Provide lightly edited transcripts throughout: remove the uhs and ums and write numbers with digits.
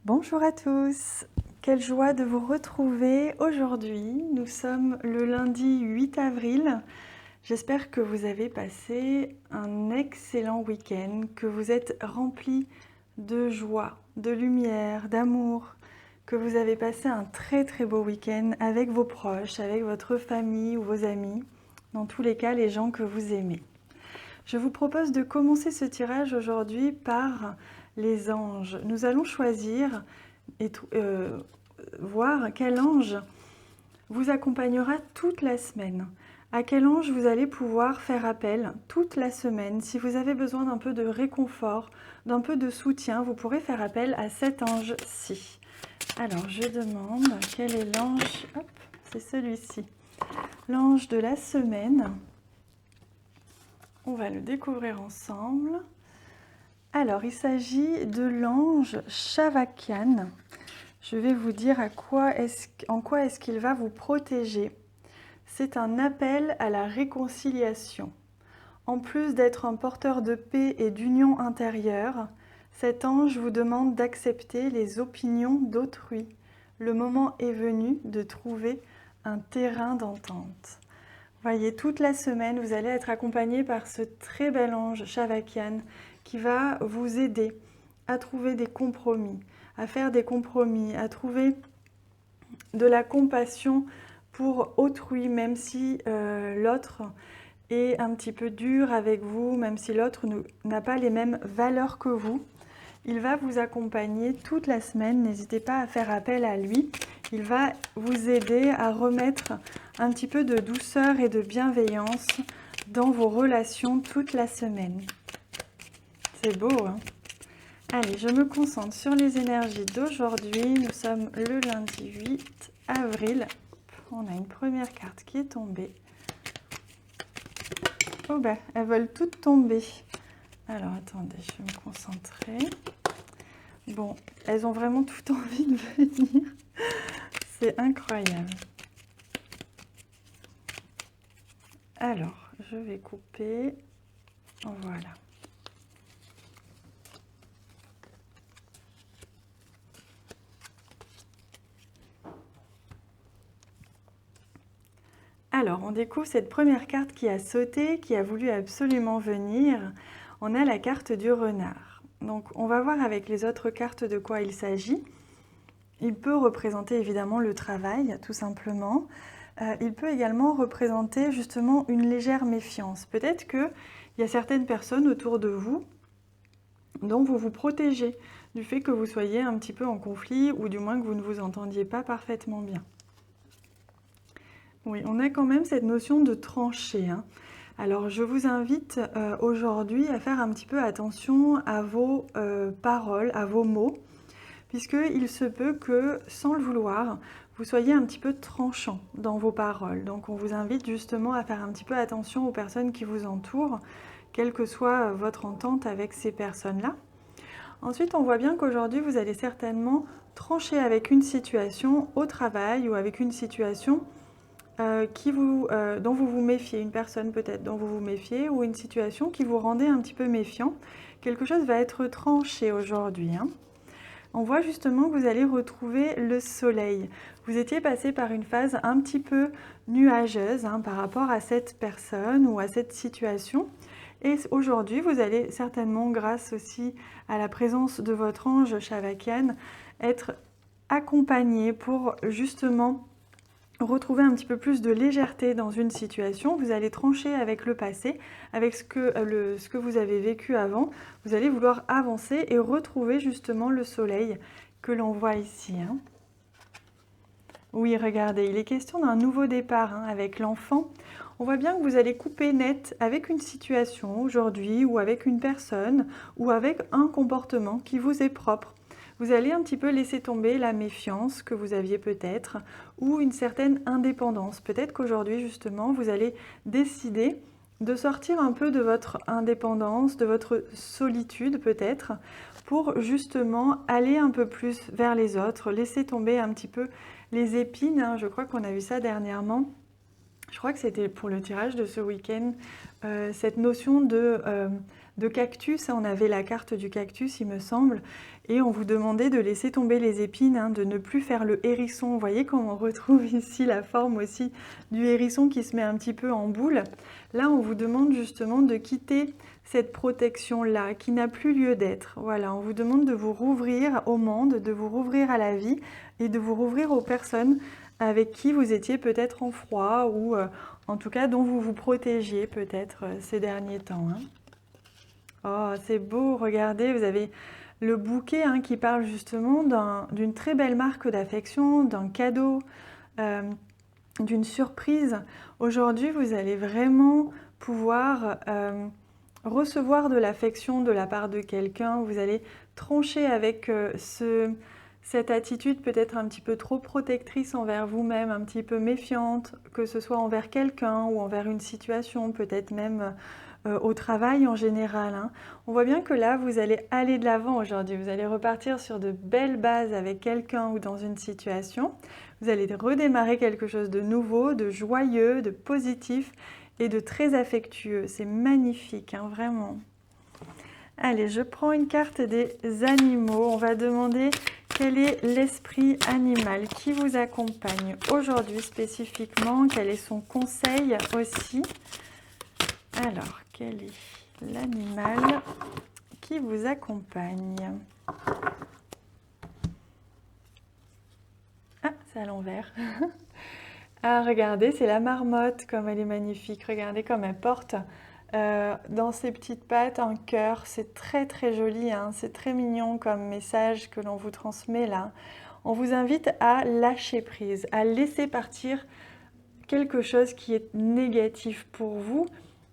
Bonjour à tous, quelle joie de vous retrouver aujourd'hui. Nous sommes le lundi 8 avril. J'espère que vous avez passé un excellent week-end, que vous êtes remplis de joie, de lumière, d'amour, que vous avez passé un très beau week-end avec vos proches, avec votre famille ou vos amis, dans tous les cas les gens que vous aimez. Je vous propose de commencer ce tirage aujourd'hui par les anges. Nous allons choisir et voir quel ange vous accompagnera toute la semaine. À quel ange vous allez pouvoir faire appel toute la semaine. Si vous avez besoin d'un peu de réconfort, d'un peu de soutien, vous pourrez faire appel à cet ange-ci. Alors, je demande quel est l'ange. Hop, c'est celui-ci. L'ange de la semaine. On va le découvrir ensemble. Alors, il s'agit de l'ange Shavakyan. Je vais vous dire en quoi est-ce qu'il va vous protéger. C'est un appel à la réconciliation. En plus d'être un porteur de paix et d'union intérieure, cet ange vous demande d'accepter les opinions d'autrui. Le moment est venu de trouver un terrain d'entente. Voyez, toute la semaine, vous allez être accompagné par ce très bel ange Shavakyan qui va vous aider à trouver des compromis, à faire des compromis, à trouver de la compassion pour autrui, même si l'autre est un petit peu dur avec vous, même si l'autre n'a pas les mêmes valeurs que vous. Il va vous accompagner toute la semaine, n'hésitez pas à faire appel à lui. Il va vous aider à remettre un petit peu de douceur et de bienveillance dans vos relations toute la semaine. C'est beau, hein? Allez, je me concentre sur les énergies d'aujourd'hui. Nous sommes le lundi 8 avril. On a une première carte qui est tombée. Oh ben, elles veulent toutes tomber. Alors, attendez, je vais me concentrer. Bon, elles ont vraiment tout envie de venir. C'est incroyable. Alors, je vais couper. Voilà. Alors, on découvre cette première carte qui a sauté, qui a voulu absolument venir. On a la carte du renard. Donc, on va voir avec les autres cartes de quoi il s'agit. Il peut représenter évidemment le travail, tout simplement. Il peut également représenter justement une légère méfiance. Peut-être qu'il y a certaines personnes autour de vous dont vous vous protégez du fait que vous soyez un petit peu en conflit ou du moins que vous ne vous entendiez pas parfaitement bien. Oui, on a quand même cette notion de trancher, hein. Alors, je vous invite aujourd'hui à faire un petit peu attention à vos paroles, à vos mots, puisqu'il se peut que, sans le vouloir, vous soyez un petit peu tranchant dans vos paroles. Donc, on vous invite justement à faire un petit peu attention aux personnes qui vous entourent, quelle que soit votre entente avec ces personnes-là. Ensuite, on voit bien qu'aujourd'hui, vous allez certainement trancher avec une situation au travail ou avec une situation dont vous vous méfiez, une personne peut-être dont vous vous méfiez, ou une situation qui vous rendait un petit peu méfiant. Quelque chose va être tranché aujourd'hui, hein. On voit justement que vous allez retrouver le soleil. Vous étiez passé par une phase un petit peu nuageuse, hein, par rapport à cette personne ou à cette situation. Et aujourd'hui, vous allez certainement, grâce aussi à la présence de votre ange Shavakyan, être accompagné pour justement retrouver un petit peu plus de légèreté dans une situation. Vous allez trancher avec le passé, avec ce que vous avez vécu avant. Vous allez vouloir avancer et retrouver justement le soleil que l'on voit ici, hein. Oui, regardez, il est question d'un nouveau départ, hein, avec l'enfant. On voit bien que vous allez couper net avec une situation aujourd'hui, ou avec une personne, ou avec un comportement qui vous est propre. Vous allez un petit peu laisser tomber la méfiance que vous aviez peut-être, ou une certaine indépendance. Peut-être qu'aujourd'hui, justement, vous allez décider de sortir un peu de votre indépendance, de votre solitude peut-être, pour justement aller un peu plus vers les autres, laisser tomber un petit peu les épines, hein. Je crois qu'on a vu ça dernièrement. Je crois que c'était pour le tirage de ce week-end, cette notion de cactus. On avait la carte du cactus, il me semble, Et on vous demandait de laisser tomber les épines, hein, de ne plus faire le hérisson. Vous voyez comme on retrouve ici la forme aussi du hérisson qui se met un petit peu en boule. Là, on vous demande justement de quitter cette protection-là qui n'a plus lieu d'être. Voilà, on vous demande de vous rouvrir au monde, de vous rouvrir à la vie et de vous rouvrir aux personnes avec qui vous étiez peut-être en froid ou en tout cas dont vous vous protégiez peut-être ces derniers temps. Hein. Oh, c'est beau, regardez, vous avez le bouquet hein, qui parle justement d'une très belle marque d'affection, d'un cadeau, d'une surprise. Aujourd'hui, vous allez vraiment pouvoir recevoir de l'affection de la part de quelqu'un. Vous allez trancher avec cette attitude peut-être un petit peu trop protectrice envers vous-même, un petit peu méfiante, que ce soit envers quelqu'un ou envers une situation, peut-être même au travail en général. Hein. On voit bien que là, vous allez aller de l'avant aujourd'hui. Vous allez repartir sur de belles bases avec quelqu'un ou dans une situation. Vous allez redémarrer quelque chose de nouveau, de joyeux, de positif et de très affectueux. C'est magnifique, hein, vraiment. Allez, je prends une carte des animaux. On va demander quel est l'esprit animal qui vous accompagne aujourd'hui spécifiquement. Quel est son conseil aussi. Alors, quel est l'animal qui vous accompagne? Ah, c'est à l'envers. Ah, regardez, c'est la marmotte, comme elle est magnifique. Regardez comme elle porte dans ses petites pattes un cœur. C'est très très joli, hein. C'est très mignon comme message que l'on vous transmet là. On vous invite à lâcher prise, à laisser partir quelque chose qui est négatif pour vous.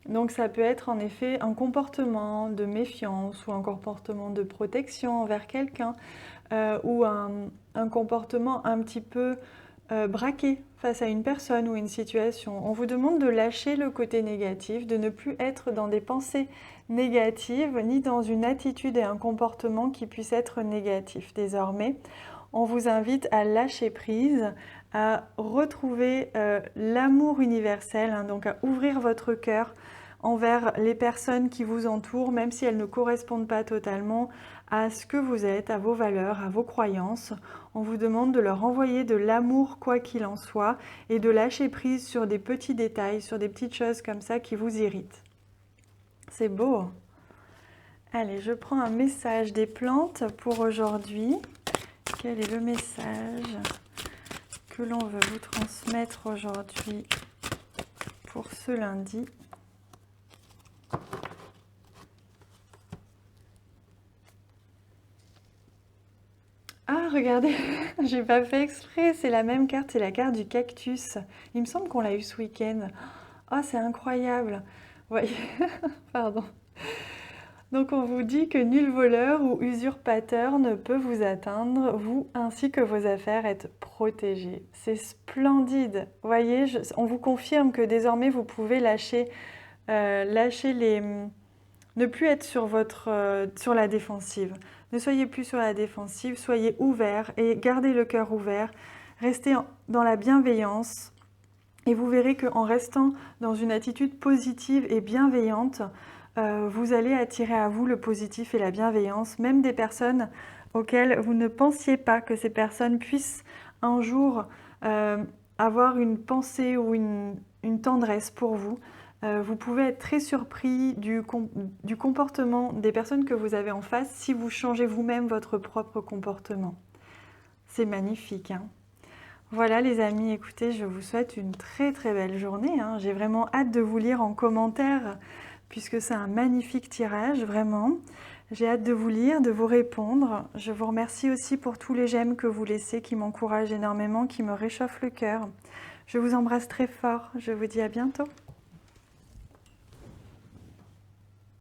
Donc ça peut être en effet un comportement de méfiance ou un comportement de protection envers quelqu'un ou un comportement un petit peu braqué face à une personne ou une situation. On vous demande de lâcher le côté négatif, de ne plus être dans des pensées négatives ni dans une attitude et un comportement qui puisse être négatif. Désormais, on vous invite à lâcher prise, à retrouver l'amour universel, hein, donc à ouvrir votre cœur envers les personnes qui vous entourent, même si elles ne correspondent pas totalement à ce que vous êtes, à vos valeurs, à vos croyances. On vous demande de leur envoyer de l'amour quoi qu'il en soit et de lâcher prise sur des petits détails, sur des petites choses comme ça qui vous irritent. C'est beau. Allez, je prends un message des plantes pour aujourd'hui. Quel est le message que l'on veut vous transmettre aujourd'hui pour ce lundi ? Ah, regardez, j'ai pas fait exprès, c'est la même carte, c'est la carte du cactus. Il me semble qu'on l'a eu ce week-end. Oh, c'est incroyable. Ouais, pardon. Donc on vous dit que nul voleur ou usurpateur ne peut vous atteindre, vous ainsi que vos affaires êtes protégées. C'est splendide. Vous voyez, on vous confirme que désormais vous pouvez lâcher les... Ne plus être sur la défensive. Ne soyez plus sur la défensive, soyez ouvert et gardez le cœur ouvert. Restez dans la bienveillance et vous verrez qu'en restant dans une attitude positive et bienveillante, vous allez attirer à vous le positif et la bienveillance, même des personnes auxquelles vous ne pensiez pas que ces personnes puissent un jour avoir une pensée ou une tendresse pour vous. Vous pouvez être très surpris du comportement des personnes que vous avez en face si vous changez vous-même votre propre comportement. C'est magnifique, hein. Voilà les amis, écoutez, je vous souhaite une très très belle journée, hein. J'ai vraiment hâte de vous lire en commentaire puisque c'est un magnifique tirage, vraiment. J'ai hâte de vous lire, de vous répondre. Je vous remercie aussi pour tous les j'aime que vous laissez, qui m'encouragent énormément, qui me réchauffent le cœur. Je vous embrasse très fort, je vous dis à bientôt.